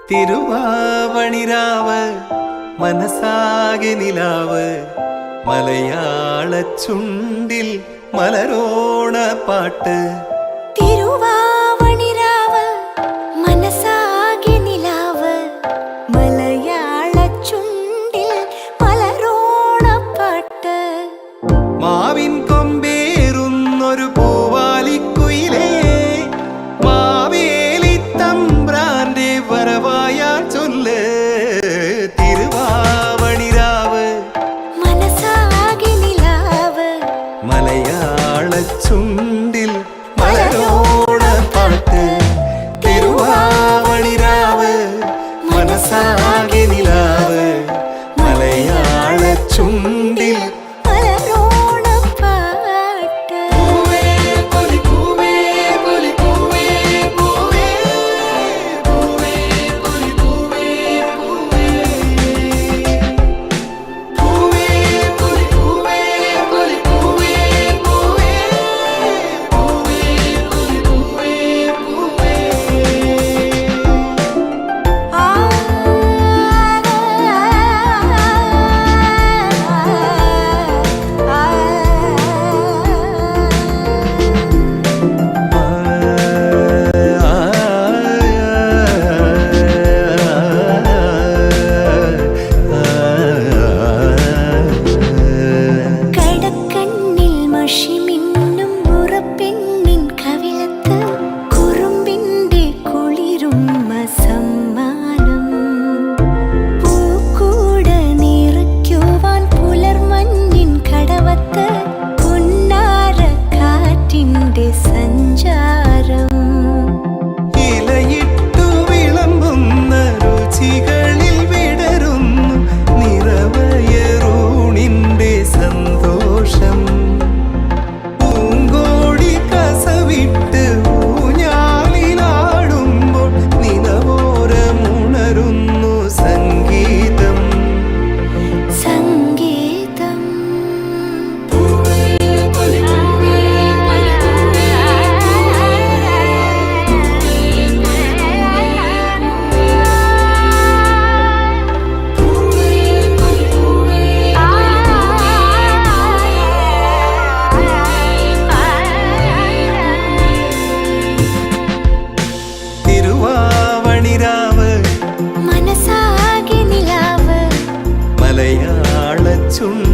തിരുവാവണിരാവ് മനസാകെ നിലാവ് മലയാള ചുണ്ടിൽ മലരോണ പാട്ട്. തിരുവാവണിരാവ് മനസാകെ നിലാവ് മലയാള ചുണ്ടിൽ മലരോണ പാട്ട്. മാവിൻ കൊമ്പേറുന്നൊരു പൂവാലിക്കുയിലേ മാവേലി തമ്പ്രാന്റെ വരവായാൽ ചൊല്ല്. തിരുവാവണിരാവ് മനസാകെ നിലാവ് മലയാള ചുണ്ടിൽ മലരോണ പാട്ട്. തിരുവാവണിരാവ് മനസാകെ നിലാവ് മലയാള ചുണ്ടിൽ മലരോണ പാട്ട്. മലയാള ചുണ്ടിൽ